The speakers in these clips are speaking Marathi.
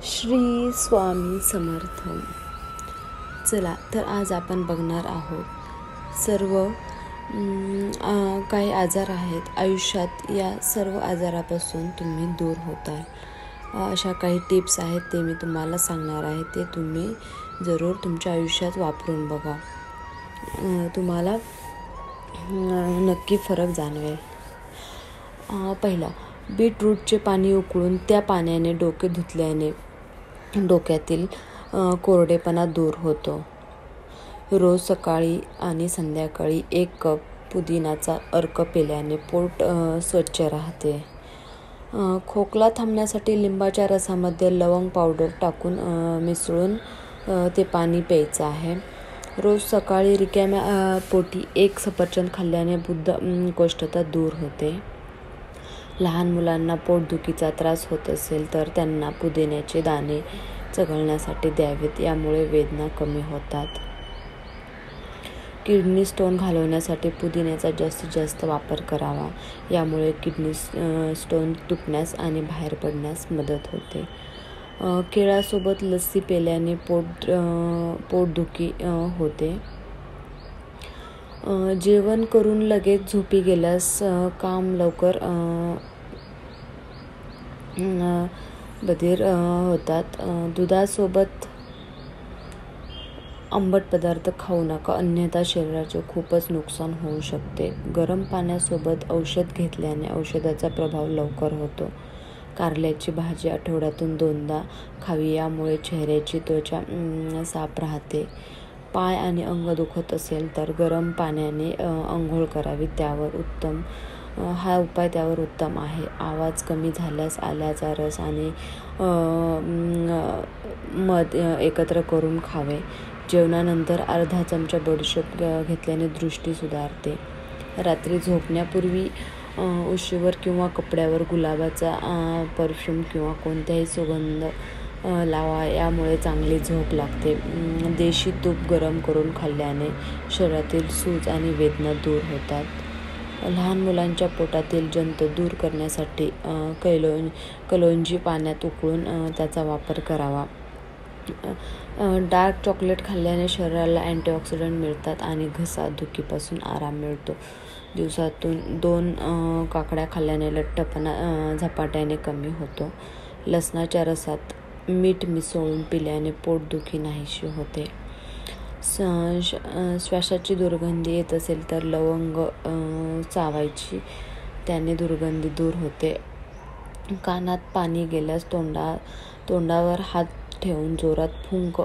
श्री स्वामी समर्थ. चला तर आज आपण बघणार आहोत सर्व काही आजार आहेत आयुष्यात, या सर्व आजारापासून तुम्ही दूर होताल. अशा काही टिप्स आहेत ते मी तुम्हाला सांगणार आहे. ते तुम्ही जरूर तुमच्या आयुष्यात वापरून बघा, तुम्हाला नक्की फरक जाणवेल. पहिला, बीटरूटचे पाणी उकळून त्या पाण्याने डोके धुतल्याने डोक्यातील कोरडेपणा दूर होतो. रोज सकाळी आणि संध्याकाळी 1 कप पुदिनाचा अर्क पिल्याने पोट स्वच्छ राहते. खोकला थांबण्यासाठी लिंबाच्या रसामध्ये लवंग पावडर टाकून मिसळून ते पाणी प्यायचं आहे. रोज सकाळी रिकाम्या पोटी 1 सफरचंद खाल्ल्याने बद्धकोष्ठता दूर होते. लहान मुलांना पोटदुखीचा त्रास होत असेल तर त्यांना पुदिन्याचे दाणे चघळण्यासाठी द्यावेत, यामुळे वेदना कमी होतात. किडनी स्टोन घालवण्यासाठी पुदिन्याचा जास्तीत जास्त वापर करावा, यामुळे किडनी स्टोन तुटण्यास आणि बाहेर पडण्यास मदत होते. केळासोबत लस्सी प्यायल्याने पोटदुखी होते. जेवण करून लगेच झोपी गेल्यास काम लवकर बधीर होतात. दुधासोबत आंबट पदार्थ खाऊ नका, अन्यथा शरीराचे खूपच नुकसान होऊ शकते. गरम पाण्यासोबत औषध घेतल्याने औषधाचा प्रभाव लवकर होतो. कारल्याची भाजी आठवड्यातून 2दा खावी, यामुळे चेहऱ्याची त्वचा साफ राहते. पाय आणि अंग दुखत असेल तर गरम पाण्याने अंघोळ करावी, हा उपाय त्यावर उत्तम आहे. आवाज कमी झाल्यास आल्याचा रस आणि मध एकत्र करून खावे. जेवणानंतर अर्धा चमचा बडीशेप घेतल्याने दृष्टी सुधारते. रात्री झोपण्यापूर्वी उशीवर किंवा कपड्यावर गुलाबाचा परफ्यूम किंवा कोणत्याही सुगंध लावा, यामुळे चांगली झोप लागते. देशी तूप गरम करून खाल्ल्याने शरीरातील सूज आणि वेदना दूर होतात. लहान मुलांच्या पोटातील जंत दूर करण्यासाठी कलोंजी पाण्यात उकळून त्याचा वापर करावा. डार्क चॉकलेट खाल्ल्याने शरीराला अँटीऑक्सिडंट मिळतात आणि घसा दुखीपासून आराम मिळतो. दिवसातून 2 काकड्या खाल्ल्याने लठ्ठपणा झपाट्याने कमी होतो. लसणाच्या रसात मीठ मिसळून पिल्याने पोटदुखी नाहीशी होते. श्वासाची दुर्गंधी येत असेल तर लवंग चावायची, त्याने दुर्गंधी दूर होते. कानात पाणी गेल्यास तोंडावर हात ठेवून जोरात फुंक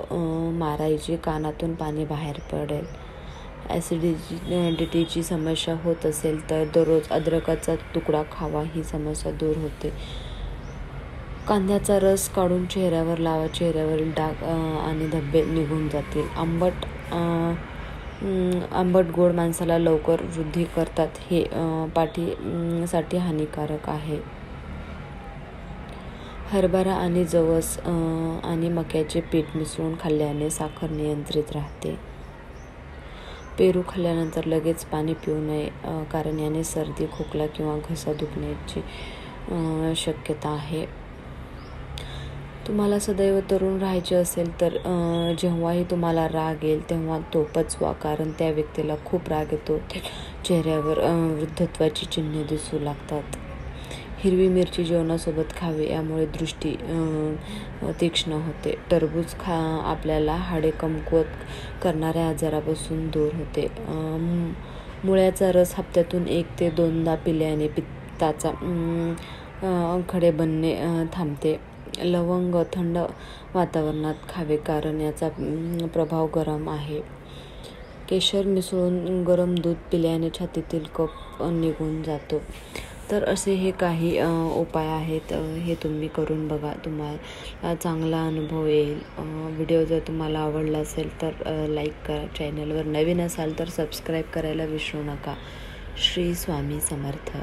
मारायची, कानातून पाणी बाहेर पडेल. ॲसिडिटीची समस्या होत असेल तर दररोज अद्रकाचा तुकडा खावा, ही समस्या दूर होते. कांद्याचा रस काढून चेहऱ्यावर लावा, चेहऱ्यावरील डाग आणि धब्बे निघून जातील. आंबट गोड माणसाला लवकर वृद्धी करतात, हे पाठीसाठी हानिकारक आहे. हरभरा आणि जवस आणि मक्याचे पीठ मिसळून खाल्ल्याने साखर नियंत्रित राहते. पेरू खाल्ल्यानंतर लगेच पाणी पिऊ नये, कारण याने सर्दी, खोकला किंवा घसा दुखण्याची शक्यता आहे. तुम्हाला सदैव तरुण राहायचे असेल तर जेव्हाही तुम्हाला राग येईल तेव्हा तो पचवा, कारण त्या व्यक्तीला खूप राग येतो, चेहऱ्यावर वृद्धत्वाची चिन्हे दिसू लागतात. हिरवी मिरची जेवणासोबत खावे, यामुळे दृष्टी तीक्ष्ण होते. टरबूज आपल्याला हाडे कमकुवत करणाऱ्या आजारापासून दूर होते. मुळ्याचा रस हप्त्यातून 1 ते 2दा पिल्याने पित्ताचा खडे बनणे थांबते. लवंग थंड वातावरणात खावे, कारण याचा प्रभाव गरम आहे. केशर मिसळून गरम दूध पिल्याने छातीतील कफ निघून जातो. तर असे हे काही उपाय आहेत, हे तुम्ही करून बघा, तुम्हाला चांगला अनुभव येईल. व्हिडिओ जर तुम्हाला आवडला असेल तर लाईक करा. चॅनलवर नवीन असाल तर सबस्क्राईब करायला विसरू नका. श्री स्वामी समर्थ.